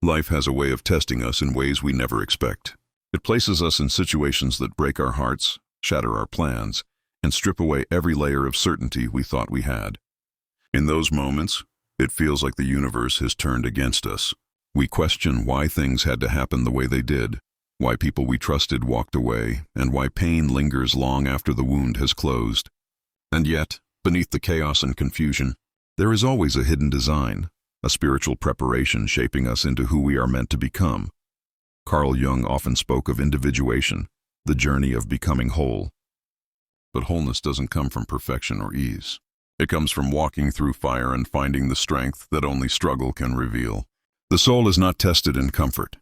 Life has a way of testing us in ways we never expect. It places us in situations that break our hearts, shatter our plans, and strip away every layer of certainty we thought we had. In those moments, it feels like the universe has turned against us. We question why things had to happen the way they did, why people we trusted walked away, and why pain lingers long after the wound has closed. And yet, beneath the chaos and confusion, there is always a hidden design, a spiritual preparation shaping us into who we are meant to become. Carl Jung often spoke of individuation, the journey of becoming whole. But wholeness doesn't come from perfection or ease. It comes from walking through fire and finding the strength that only struggle can reveal. The soul is not tested in comfort.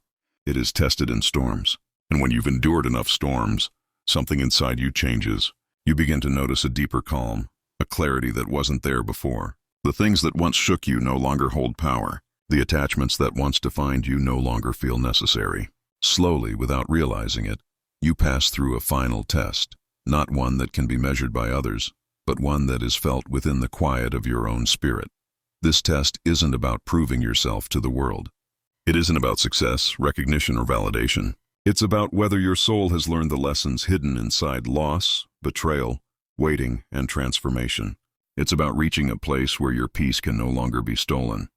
It is tested in storms. And when you've endured enough storms, something inside you changes. You begin to notice a deeper calm, a clarity that wasn't there before. The things that once shook you no longer hold power. The attachments that once defined you no longer feel necessary. Slowly, without realizing it, you pass through a final test, not one that can be measured by others, but one that is felt within the quiet of your own spirit. This test isn't about proving yourself to the world. It isn't about success, recognition, or validation. It's about whether your soul has learned the lessons hidden inside loss, betrayal, waiting, and transformation. It's about reaching a place where your peace can no longer be stolen,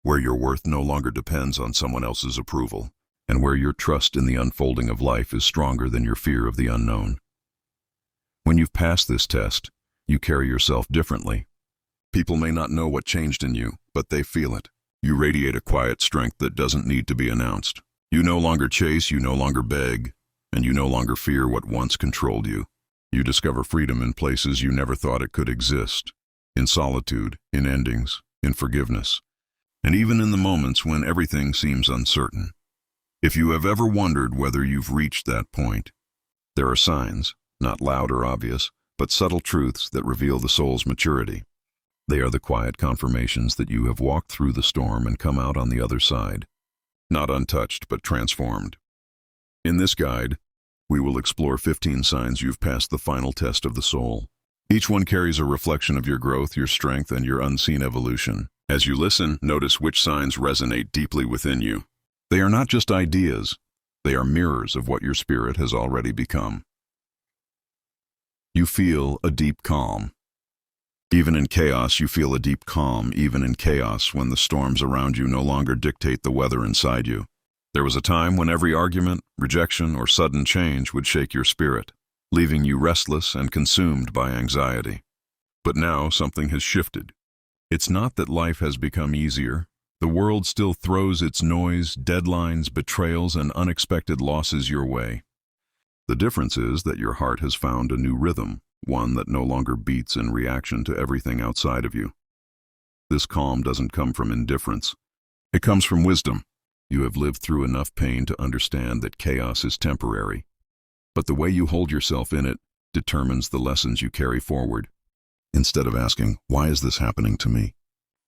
where your worth no longer depends on someone else's approval, and where your trust in the unfolding of life is stronger than your fear of the unknown. When you've passed this test, you carry yourself differently. People may not know what changed in you, but they feel it. You radiate a quiet strength that doesn't need to be announced. You no longer chase, you no longer beg, and you no longer fear what once controlled you. You discover freedom in places you never thought it could exist. In solitude, in endings, in forgiveness, and even in the moments when everything seems uncertain. If you have ever wondered whether you've reached that point, there are signs, not loud or obvious, but subtle truths that reveal the soul's maturity. They are the quiet confirmations that you have walked through the storm and come out on the other side, not untouched but transformed. In this guide, we will explore 15 signs you've passed the final test of the soul. Each one carries a reflection of your growth, your strength, and your unseen evolution. As you listen, notice which signs resonate deeply within you. They are not just ideas, they are mirrors of what your spirit has already become. You feel a deep calm. Even in chaos, you feel a deep calm, even in chaos, when the storms around you no longer dictate the weather inside you. There was a time when every argument, rejection, or sudden change would shake your spirit, leaving you restless and consumed by anxiety. But now something has shifted. It's not that life has become easier. The world still throws its noise, deadlines, betrayals, and unexpected losses your way. The difference is that your heart has found a new rhythm, one that no longer beats in reaction to everything outside of you. This calm doesn't come from indifference. It comes from wisdom. You have lived through enough pain to understand that chaos is temporary. But the way you hold yourself in it determines the lessons you carry forward. Instead of asking, "Why is this happening to me?"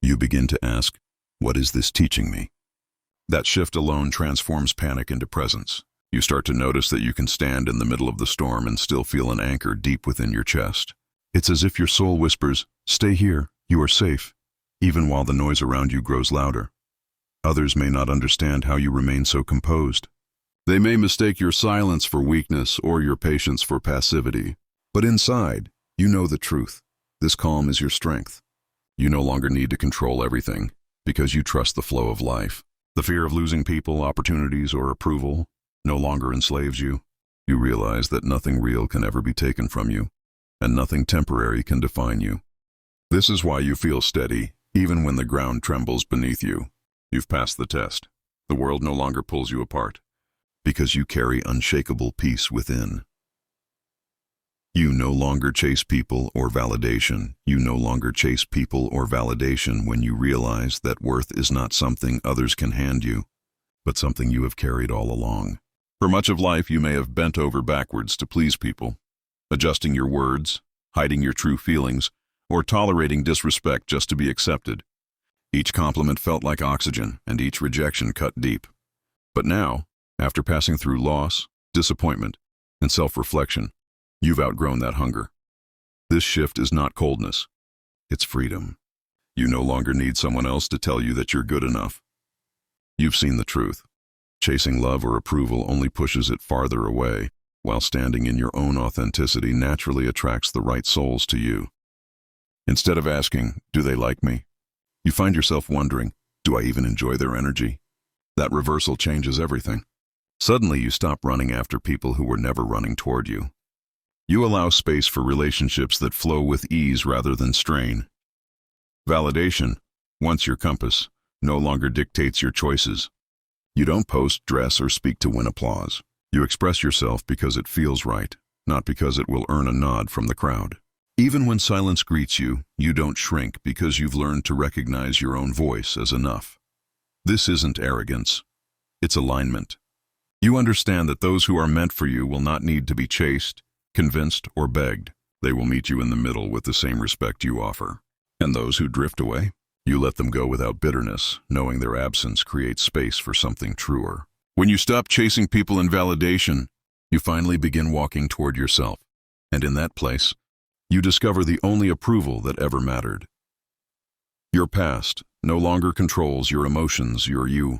you begin to ask, "What is this teaching me?" That shift alone transforms panic into presence. You start to notice that you can stand in the middle of the storm and still feel an anchor deep within your chest. It's as if your soul whispers, "Stay here, you are safe," even while the noise around you grows louder. Others may not understand how you remain so composed. They may mistake your silence for weakness or your patience for passivity. But inside, you know the truth. This calm is your strength. You no longer need to control everything, because you trust the flow of life. The fear of losing people, opportunities, or approval no longer enslaves you. You realize that nothing real can ever be taken from you, and nothing temporary can define you. This is why you feel steady, even when the ground trembles beneath you. You've passed the test. The world no longer pulls you apart, because you carry unshakable peace within. You no longer chase people or validation. You no longer chase people or validation when you realize that worth is not something others can hand you, but something you have carried all along. For much of life, you may have bent over backwards to please people, adjusting your words, hiding your true feelings, or tolerating disrespect just to be accepted. Each compliment felt like oxygen, and each rejection cut deep. But now, after passing through loss, disappointment, and self-reflection, you've outgrown that hunger. This shift is not coldness, it's freedom. You no longer need someone else to tell you that you're good enough. You've seen the truth. Chasing love or approval only pushes it farther away, while standing in your own authenticity naturally attracts the right souls to you. Instead of asking, "Do they like me?" you find yourself wondering, "Do I even enjoy their energy?" That reversal changes everything. Suddenly you stop running after people who were never running toward you. You allow space for relationships that flow with ease rather than strain. Validation, once your compass, no longer dictates your choices. You don't post, dress, or speak to win applause. You express yourself because it feels right, not because it will earn a nod from the crowd. Even when silence greets you, you don't shrink because you've learned to recognize your own voice as enough. This isn't arrogance. It's alignment. You understand that those who are meant for you will not need to be chased, convinced, or begged. They will meet you in the middle with the same respect you offer. And those who drift away, you let them go without bitterness, knowing their absence creates space for something truer. When you stop chasing people in validation, you finally begin walking toward yourself. And in that place, you discover the only approval that ever mattered. Your past no longer controls your emotions, you're you.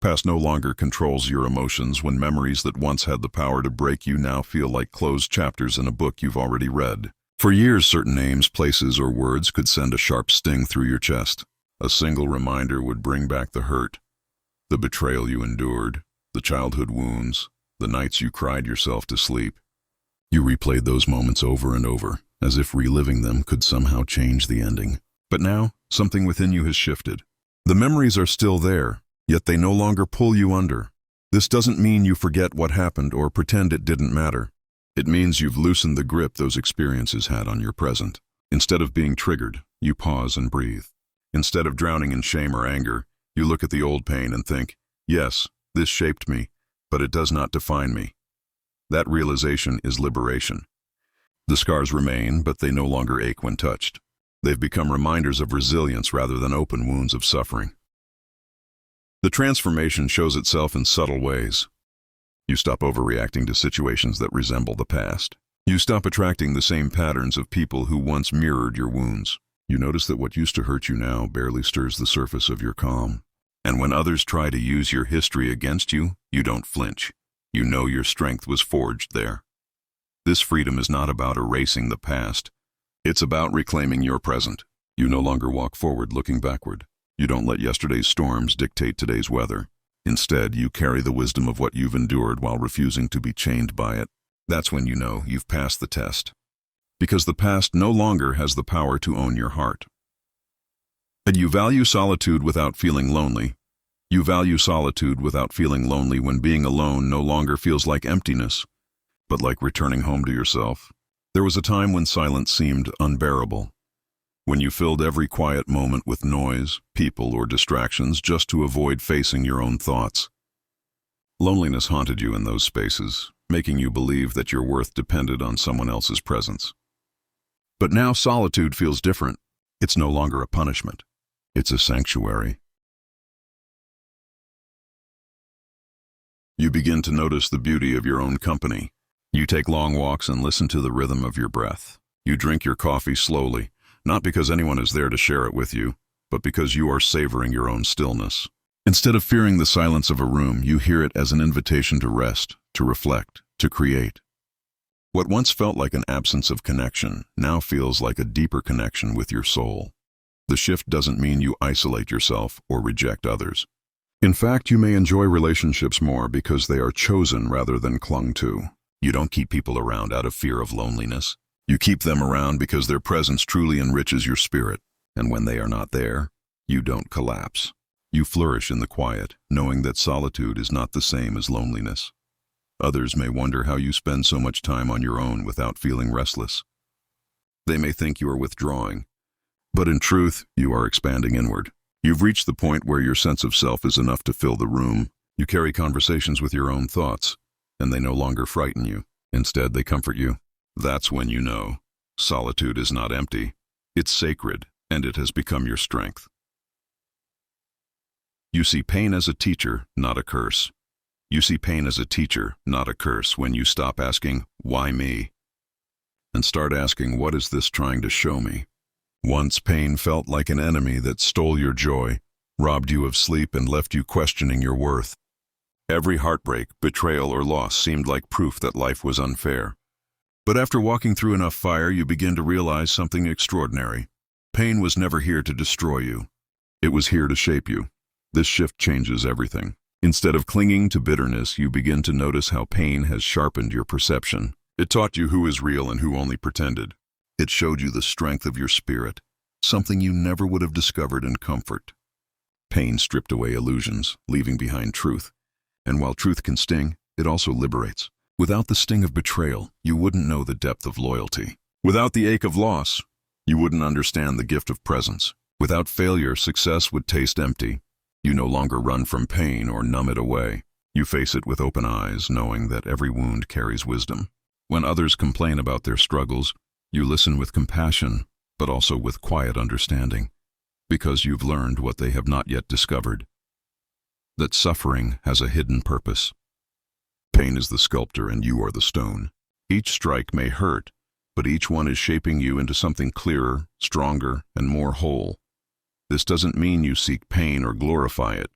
Past no longer controls your emotions when memories that once had the power to break you now feel like closed chapters in a book you've already read. For years, certain names, places, or words could send a sharp sting through your chest. A single reminder would bring back the hurt, the betrayal you endured, the childhood wounds, the nights you cried yourself to sleep. You replayed those moments over and over, as if reliving them could somehow change the ending. But now, something within you has shifted. The memories are still there, yet they no longer pull you under. This doesn't mean you forget what happened or pretend it didn't matter. It means you've loosened the grip those experiences had on your present. Instead of being triggered, you pause and breathe. Instead of drowning in shame or anger, you look at the old pain and think, "Yes, this shaped me, but it does not define me." That realization is liberation. The scars remain, but they no longer ache when touched. They've become reminders of resilience rather than open wounds of suffering. The transformation shows itself in subtle ways. You stop overreacting to situations that resemble the past. You stop attracting the same patterns of people who once mirrored your wounds. You notice that what used to hurt you now barely stirs the surface of your calm. And when others try to use your history against you, you don't flinch. You know your strength was forged there. This freedom is not about erasing the past. It's about reclaiming your present. You no longer walk forward looking backward. You don't let yesterday's storms dictate today's weather. Instead, you carry the wisdom of what you've endured while refusing to be chained by it. That's when you know you've passed the test. Because the past no longer has the power to own your heart. And you value solitude without feeling lonely. You value solitude without feeling lonely when being alone no longer feels like emptiness, but like returning home to yourself. There was a time when silence seemed unbearable. When you filled every quiet moment with noise, people, or distractions just to avoid facing your own thoughts. Loneliness haunted you in those spaces, making you believe that your worth depended on someone else's presence. But now solitude feels different. It's no longer a punishment. It's a sanctuary. You begin to notice the beauty of your own company. You take long walks and listen to the rhythm of your breath. You drink your coffee slowly, not because anyone is there to share it with you, but because you are savoring your own stillness. Instead of fearing the silence of a room, you hear it as an invitation to rest, to reflect, to create. What once felt like an absence of connection now feels like a deeper connection with your soul. The shift doesn't mean you isolate yourself or reject others. In fact, you may enjoy relationships more because they are chosen rather than clung to. You don't keep people around out of fear of loneliness. You keep them around because their presence truly enriches your spirit, and when they are not there, you don't collapse. You flourish in the quiet, knowing that solitude is not the same as loneliness. Others may wonder how you spend so much time on your own without feeling restless. They may think you are withdrawing, but in truth, you are expanding inward. You've reached the point where your sense of self is enough to fill the room. You carry conversations with your own thoughts, and they no longer frighten you. Instead, they comfort you. That's when you know solitude is not empty. It's sacred, and it has become your strength. You see pain as a teacher, not a curse. You see pain as a teacher, not a curse, when you stop asking, "Why me?" and start asking, "What is this trying to show me?" Once pain felt like an enemy that stole your joy. robbed you of sleep, and left you questioning your worth. Every heartbreak, betrayal, or loss seemed like proof that life was unfair. But after walking through enough fire, you begin to realize something extraordinary. Pain was never here to destroy you. It was here to shape you. This shift changes everything. Instead of clinging to bitterness, you begin to notice how pain has sharpened your perception. It taught you who is real and who only pretended. It showed you the strength of your spirit, something you never would have discovered in comfort. Pain stripped away illusions, leaving behind truth. And while truth can sting, it also liberates. Without the sting of betrayal, you wouldn't know the depth of loyalty. Without the ache of loss, you wouldn't understand the gift of presence. Without failure, success would taste empty. You no longer run from pain or numb it away. You face it with open eyes, knowing that every wound carries wisdom. When others complain about their struggles, you listen with compassion, but also with quiet understanding, because you've learned what they have not yet discovered. That suffering has a hidden purpose. Pain is the sculptor and you are the stone. Each strike may hurt, but each one is shaping you into something clearer, stronger, and more whole. This doesn't mean you seek pain or glorify it.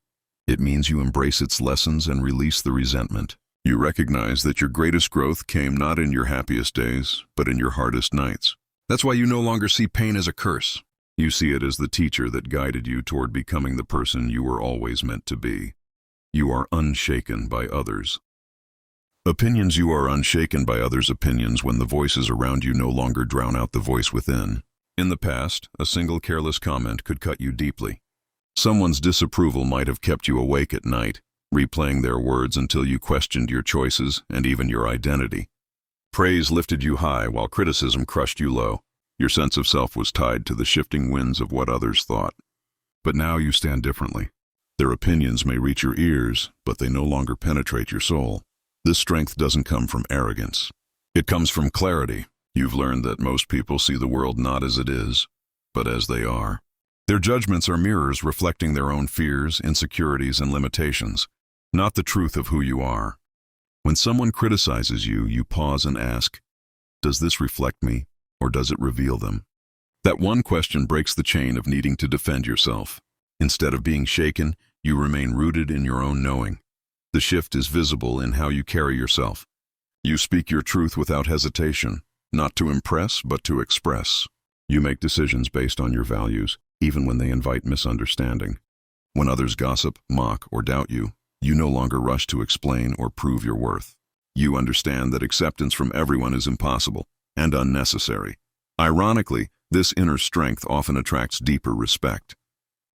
It means you embrace its lessons and release the resentment. You recognize that your greatest growth came not in your happiest days, but in your hardest nights. That's why you no longer see pain as a curse. You see it as the teacher that guided you toward becoming the person you were always meant to be. You are unshaken by others. Opinions. You are unshaken by others' opinions when the voices around you no longer drown out the voice within. In the past, a single careless comment could cut you deeply. Someone's disapproval might have kept you awake at night, replaying their words until you questioned your choices and even your identity. Praise lifted you high while criticism crushed you low. Your sense of self was tied to the shifting winds of what others thought. But now you stand differently. Their opinions may reach your ears, but they no longer penetrate your soul. This strength doesn't come from arrogance. It comes from clarity. You've learned that most people see the world not as it is, but as they are. Their judgments are mirrors reflecting their own fears, insecurities, and limitations, not the truth of who you are. When someone criticizes you, you pause and ask, does this reflect me, or does it reveal them? That one question breaks the chain of needing to defend yourself. Instead of being shaken, you remain rooted in your own knowing. The shift is visible in how you carry yourself. You speak your truth without hesitation, not to impress, but to express. You make decisions based on your values, even when they invite misunderstanding. When others gossip, mock, or doubt you, you no longer rush to explain or prove your worth. You understand that acceptance from everyone is impossible and unnecessary. Ironically, this inner strength often attracts deeper respect.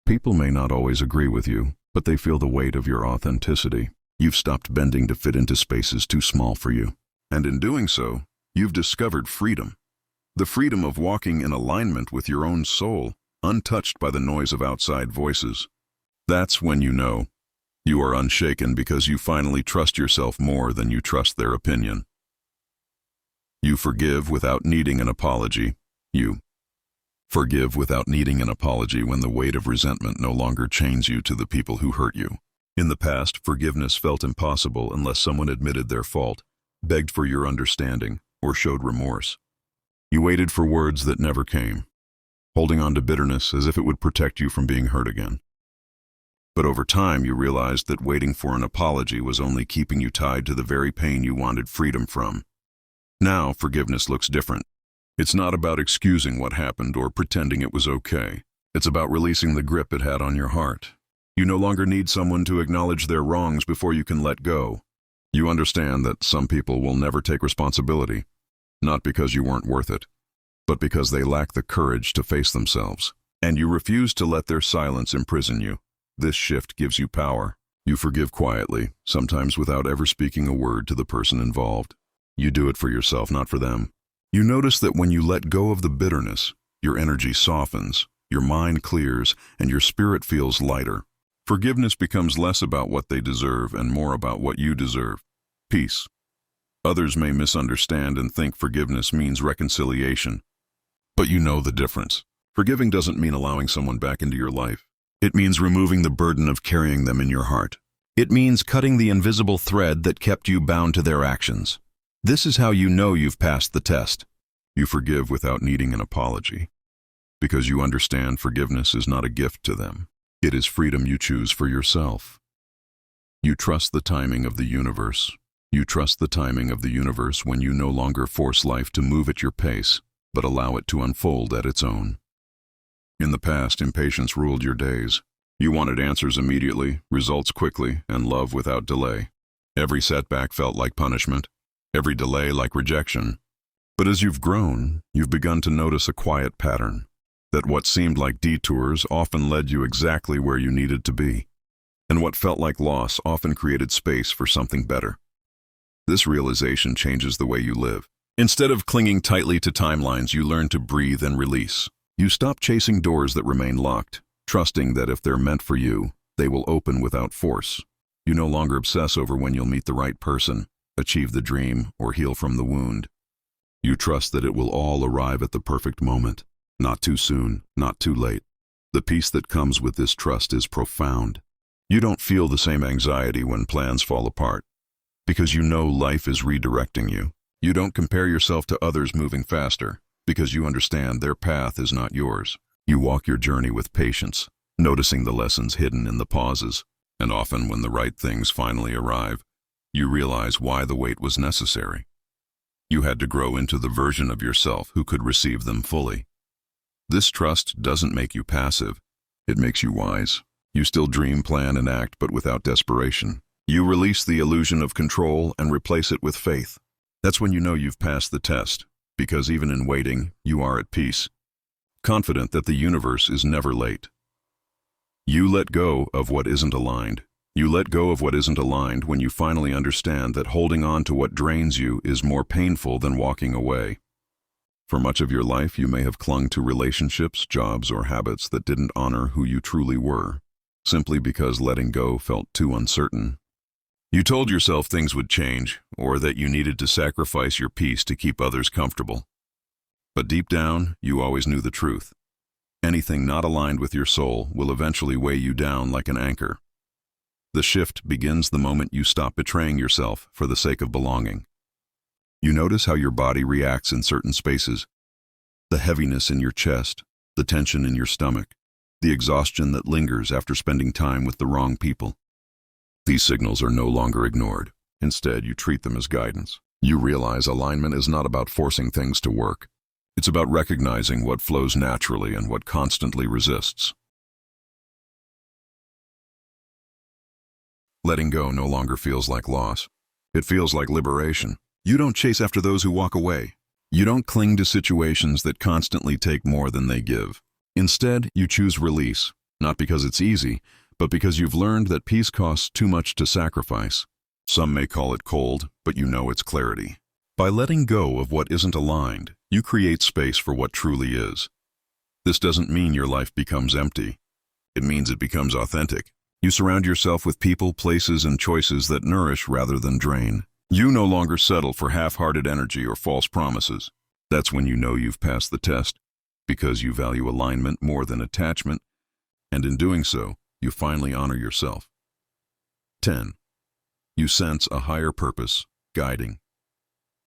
People may not always agree with you, but they feel the weight of your authenticity. You've stopped bending to fit into spaces too small for you. And in doing so, you've discovered freedom. The freedom of walking in alignment with your own soul, untouched by the noise of outside voices. That's when you know you are unshaken, because you finally trust yourself more than you trust their opinion. You forgive without needing an apology. You forgive without needing an apology when the weight of resentment no longer chains you to the people who hurt you. In the past, forgiveness felt impossible unless someone admitted their fault, begged for your understanding, or showed remorse. You waited for words that never came, holding on to bitterness as if it would protect you from being hurt again. But over time, you realized that waiting for an apology was only keeping you tied to the very pain you wanted freedom from. Now, forgiveness looks different. It's not about excusing what happened or pretending it was okay. It's about releasing the grip it had on your heart. You no longer need someone to acknowledge their wrongs before you can let go. You understand that some people will never take responsibility, not because you weren't worth it, but because they lack the courage to face themselves. And you refuse to let their silence imprison you. This shift gives you power. You forgive quietly, sometimes without ever speaking a word to the person involved. You do it for yourself, not for them. You notice that when you let go of the bitterness, your energy softens, your mind clears, and your spirit feels lighter. Forgiveness becomes less about what they deserve and more about what you deserve. Peace. Others may misunderstand and think forgiveness means reconciliation, but you know the difference. Forgiving doesn't mean allowing someone back into your life. It means removing the burden of carrying them in your heart. It means cutting the invisible thread that kept you bound to their actions. This is how you know you've passed the test. You forgive without needing an apology, because you understand forgiveness is not a gift to them. It is freedom you choose for yourself. You trust the timing of the universe. You trust the timing of the universe when you no longer force life to move at your pace, but allow it to unfold at its own. In the past, impatience ruled your days. You wanted answers immediately, results quickly, and love without delay. Every setback felt like punishment, every delay like rejection. But as you've grown, you've begun to notice a quiet pattern, that what seemed like detours often led you exactly where you needed to be, and what felt like loss often created space for something better. This realization changes the way you live. Instead of clinging tightly to timelines, you learn to breathe and release. You stop chasing doors that remain locked, trusting that if they're meant for you, they will open without force. You no longer obsess over when you'll meet the right person, achieve the dream, or heal from the wound. You trust that it will all arrive at the perfect moment, not too soon, not too late. The peace that comes with this trust is profound. You don't feel the same anxiety when plans fall apart, because you know life is redirecting you. You don't compare yourself to others moving faster, because you understand their path is not yours. You walk your journey with patience, noticing the lessons hidden in the pauses, and often when the right things finally arrive, you realize why the wait was necessary. You had to grow into the version of yourself who could receive them fully. This trust doesn't make you passive, it makes you wise. You still dream, plan, and act, but without desperation. You release the illusion of control and replace it with faith. That's when you know you've passed the test, because even in waiting, you are at peace, confident that the universe is never late. You let go of what isn't aligned. You let go of what isn't aligned when you finally understand that holding on to what drains you is more painful than walking away. For much of your life, you may have clung to relationships, jobs, or habits that didn't honor who you truly were, simply because letting go felt too uncertain. You told yourself things would change, or that you needed to sacrifice your peace to keep others comfortable. But deep down, you always knew the truth. Anything not aligned with your soul will eventually weigh you down like an anchor. The shift begins the moment you stop betraying yourself for the sake of belonging. You notice how your body reacts in certain spaces, the heaviness in your chest, the tension in your stomach, the exhaustion that lingers after spending time with the wrong people. These signals are no longer ignored. Instead, you treat them as guidance. You realize alignment is not about forcing things to work. It's about recognizing what flows naturally and what constantly resists. Letting go no longer feels like loss. It feels like liberation. You don't chase after those who walk away. You don't cling to situations that constantly take more than they give. Instead, you choose release, not because it's easy, but because you've learned that peace costs too much to sacrifice. Some may call it cold, but you know it's clarity. By letting go of what isn't aligned, you create space for what truly is. This doesn't mean your life becomes empty. It means it becomes authentic. You surround yourself with people, places, and choices that nourish rather than drain. You no longer settle for half-hearted energy or false promises. That's when you know you've passed the test, because you value alignment more than attachment, and in doing so, you finally honor yourself. 10. You sense a higher purpose guiding.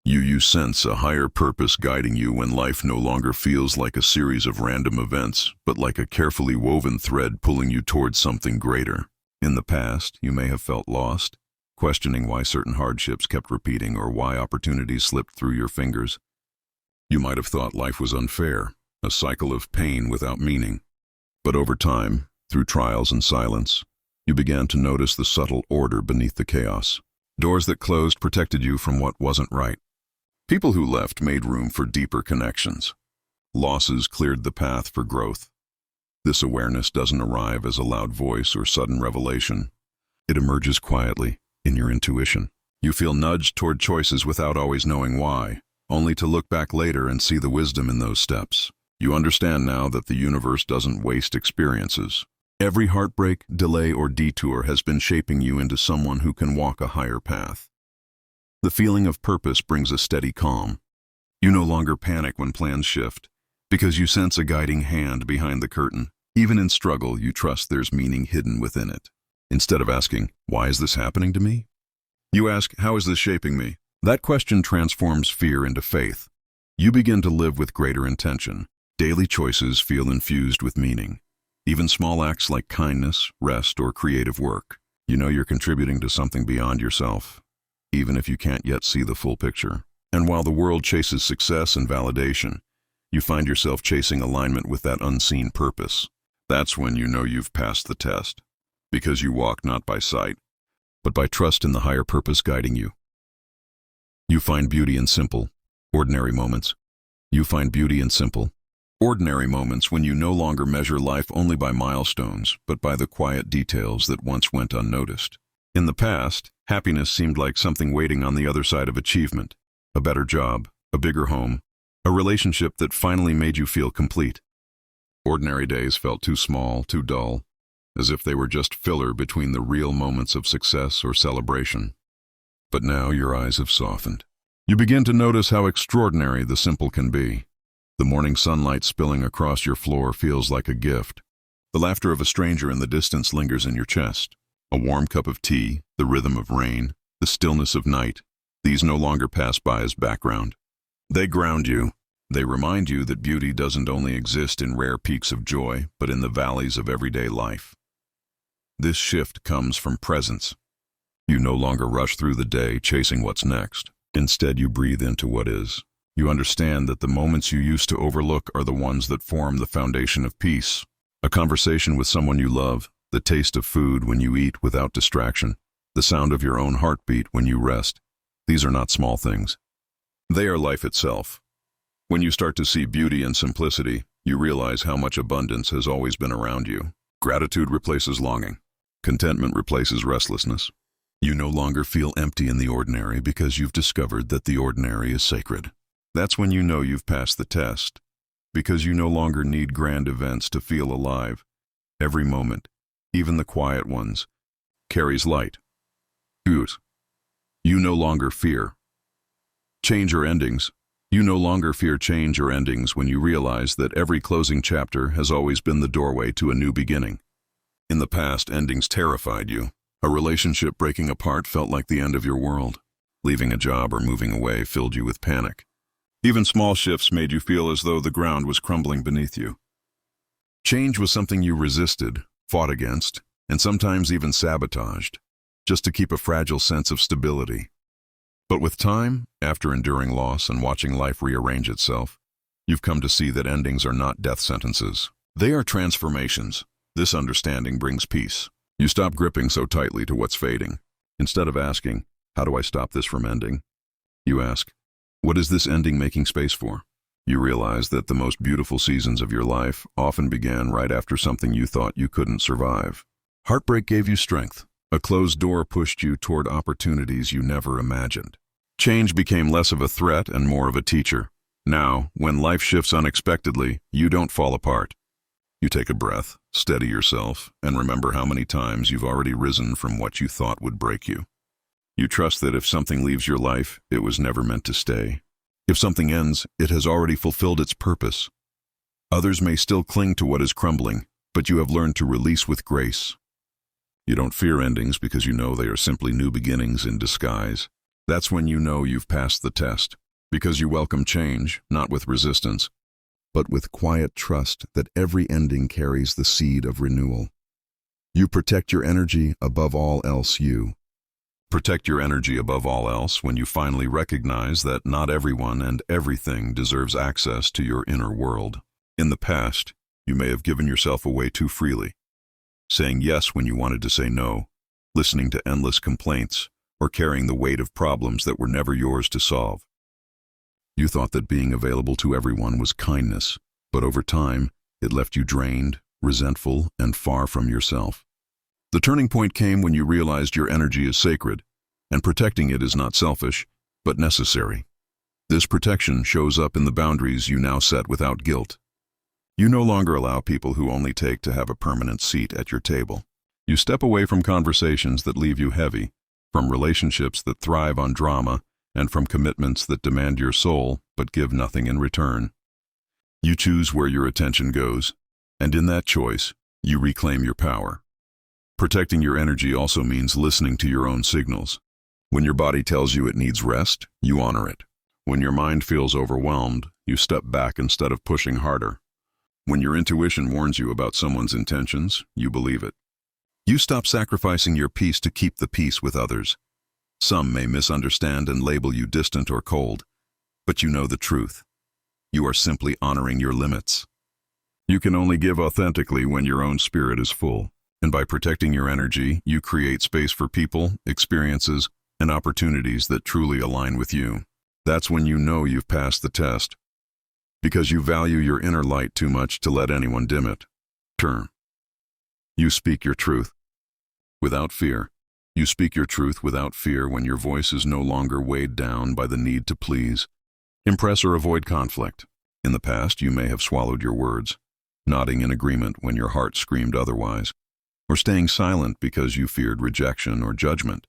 You sense a higher purpose guiding you when life no longer feels like a series of random events, but like a carefully woven thread pulling you towards something greater. In the past, you may have felt lost, questioning why certain hardships kept repeating or why opportunities slipped through your fingers. You might have thought life was unfair, a cycle of pain without meaning. But over time, through trials and silence, you began to notice the subtle order beneath the chaos. Doors that closed protected you from what wasn't right. People who left made room for deeper connections. Losses cleared the path for growth. This awareness doesn't arrive as a loud voice or sudden revelation. It emerges quietly, in your intuition. You feel nudged toward choices without always knowing why, only to look back later and see the wisdom in those steps. You understand now that the universe doesn't waste experiences. Every heartbreak, delay, or detour has been shaping you into someone who can walk a higher path. The feeling of purpose brings a steady calm. You no longer panic when plans shift, because you sense a guiding hand behind the curtain. Even in struggle, you trust there's meaning hidden within it. Instead of asking, "Why is this happening to me?" you ask, "How is this shaping me?" That question transforms fear into faith. You begin to live with greater intention. Daily choices feel infused with meaning. Even small acts like kindness, rest, or creative work. You know you're contributing to something beyond yourself, even if you can't yet see the full picture. And while the world chases success and validation, you find yourself chasing alignment with that unseen purpose. That's when you know you've passed the test, because you walk not by sight, but by trust in the higher purpose guiding you. You find beauty in simple, ordinary moments. You find beauty in simple, ordinary moments when you no longer measure life only by milestones, but by the quiet details that once went unnoticed. In the past, happiness seemed like something waiting on the other side of achievement. A better job, a bigger home, a relationship that finally made you feel complete. Ordinary days felt too small, too dull, as if they were just filler between the real moments of success or celebration. But now your eyes have softened. You begin to notice how extraordinary the simple can be. The morning sunlight spilling across your floor feels like a gift. The laughter of a stranger in the distance lingers in your chest. A warm cup of tea, the rhythm of rain, the stillness of night. These no longer pass by as background. They ground you. They remind you that beauty doesn't only exist in rare peaks of joy, but in the valleys of everyday life. This shift comes from presence. You no longer rush through the day chasing what's next. Instead, you breathe into what is. You understand that the moments you used to overlook are the ones that form the foundation of peace. A conversation with someone you love, the taste of food when you eat without distraction, the sound of your own heartbeat when you rest. These are not small things. They are life itself. When you start to see beauty and simplicity, you realize how much abundance has always been around you. Gratitude replaces longing. Contentment replaces restlessness. You no longer feel empty in the ordinary because you've discovered that the ordinary is sacred. That's when you know you've passed the test, because you no longer need grand events to feel alive. Every moment, even the quiet ones, carries light. You no longer fear change or endings. You no longer fear change or endings when you realize that every closing chapter has always been the doorway to a new beginning. In the past, endings terrified you. A relationship breaking apart felt like the end of your world. Leaving a job or moving away filled you with panic. Even small shifts made you feel as though the ground was crumbling beneath you. Change was something you resisted, fought against, and sometimes even sabotaged, just to keep a fragile sense of stability. But with time, after enduring loss and watching life rearrange itself, you've come to see that endings are not death sentences. They are transformations. This understanding brings peace. You stop gripping so tightly to what's fading. Instead of asking, "How do I stop this from ending?" you ask, "What is this ending making space for?" You realize that the most beautiful seasons of your life often began right after something you thought you couldn't survive. Heartbreak gave you strength. A closed door pushed you toward opportunities you never imagined. Change became less of a threat and more of a teacher. Now, when life shifts unexpectedly, you don't fall apart. You take a breath, steady yourself, and remember how many times you've already risen from what you thought would break you. You trust that if something leaves your life, it was never meant to stay. If something ends, it has already fulfilled its purpose. Others may still cling to what is crumbling, but you have learned to release with grace. You don't fear endings because you know they are simply new beginnings in disguise. That's when you know you've passed the test, because you welcome change, not with resistance, but with quiet trust that every ending carries the seed of renewal. You protect your energy above all else. You protect your energy above all else when you finally recognize that not everyone and everything deserves access to your inner world. In the past, you may have given yourself away too freely, saying yes when you wanted to say no, listening to endless complaints, or carrying the weight of problems that were never yours to solve. You thought that being available to everyone was kindness, but over time, it left you drained, resentful, and far from yourself. The turning point came when you realized your energy is sacred, and protecting it is not selfish, but necessary. This protection shows up in the boundaries you now set without guilt. You no longer allow people who only take to have a permanent seat at your table. You step away from conversations that leave you heavy, from relationships that thrive on drama, and from commitments that demand your soul but give nothing in return. You choose where your attention goes, and in that choice, you reclaim your power. Protecting your energy also means listening to your own signals. When your body tells you it needs rest, you honor it. When your mind feels overwhelmed, you step back instead of pushing harder. When your intuition warns you about someone's intentions, you believe it. You stop sacrificing your peace to keep the peace with others. Some may misunderstand and label you distant or cold, but you know the truth. You are simply honoring your limits. You can only give authentically when your own spirit is full, and by protecting your energy, you create space for people, experiences, and opportunities that truly align with you. That's when you know you've passed the test, because you value your inner light too much to let anyone dim it. You speak your truth without fear. You speak your truth without fear when your voice is no longer weighed down by the need to please, impress, or avoid conflict. In the past, you may have swallowed your words, nodding in agreement when your heart screamed otherwise, or staying silent because you feared rejection or judgment.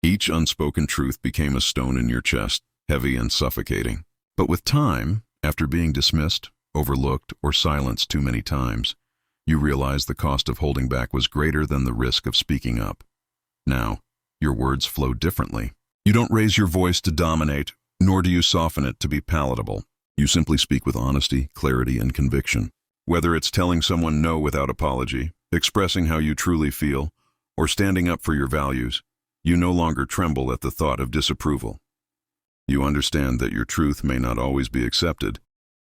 Each unspoken truth became a stone in your chest, heavy and suffocating. But with time, after being dismissed, overlooked, or silenced too many times, you realized the cost of holding back was greater than the risk of speaking up. Now, your words flow differently. You don't raise your voice to dominate, nor do you soften it to be palatable. You simply speak with honesty, clarity, and conviction. Whether it's telling someone no without apology, expressing how you truly feel, or standing up for your values, you no longer tremble at the thought of disapproval. You understand that your truth may not always be accepted,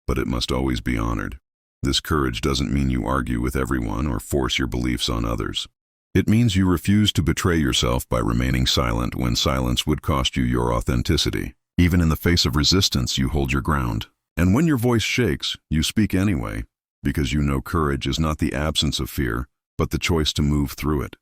but it must always be honored. This courage doesn't mean you argue with everyone or force your beliefs on others. It means you refuse to betray yourself by remaining silent when silence would cost you your authenticity. Even in the face of resistance, you hold your ground. And when your voice shakes, you speak anyway, because you know courage is not the absence of fear, but the choice to move through it.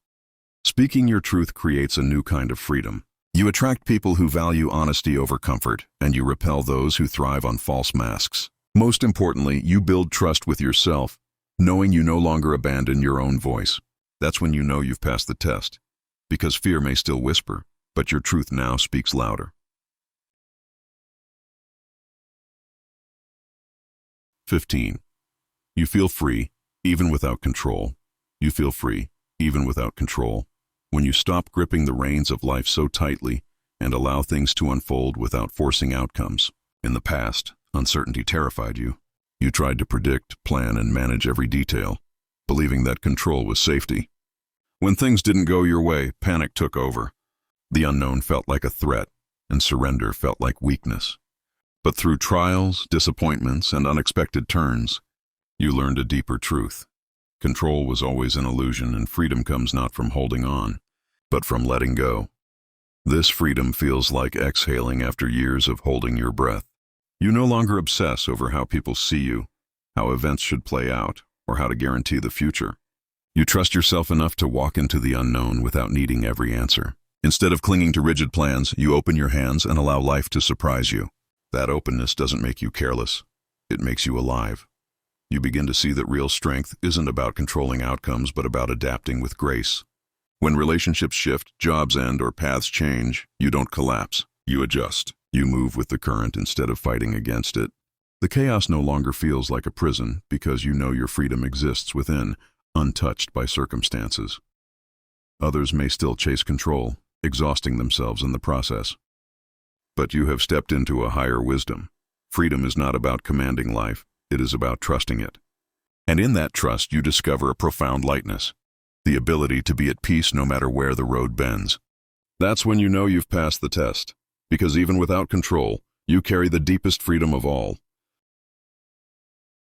Speaking your truth creates a new kind of freedom. You attract people who value honesty over comfort, and you repel those who thrive on false masks. Most importantly, you build trust with yourself, knowing you no longer abandon your own voice. That's when you know you've passed the test, because fear may still whisper, but your truth now speaks louder. 15. You feel free, even without control. You feel free, even without control, when you stop gripping the reins of life so tightly and allow things to unfold without forcing outcomes. In the past, uncertainty terrified you. You tried to predict, plan, and manage every detail, believing that control was safety. When things didn't go your way, panic took over. The unknown felt like a threat, and surrender felt like weakness. But through trials, disappointments, and unexpected turns, you learned a deeper truth. Control was always an illusion, and freedom comes not from holding on, but from letting go. This freedom feels like exhaling after years of holding your breath. You no longer obsess over how people see you, how events should play out, or how to guarantee the future. You trust yourself enough to walk into the unknown without needing every answer. Instead of clinging to rigid plans, you open your hands and allow life to surprise you. That openness doesn't make you careless. It makes you alive. You begin to see that real strength isn't about controlling outcomes, but about adapting with grace. When relationships shift, jobs end, or paths change, you don't collapse. You adjust. You move with the current instead of fighting against it. The chaos no longer feels like a prison because you know your freedom exists within, untouched by circumstances. Others may still chase control, exhausting themselves in the process. But you have stepped into a higher wisdom. Freedom is not about commanding life, it is about trusting it. And in that trust you discover a profound lightness, the ability to be at peace no matter where the road bends. That's when you know you've passed the test, because even without control, you carry the deepest freedom of all,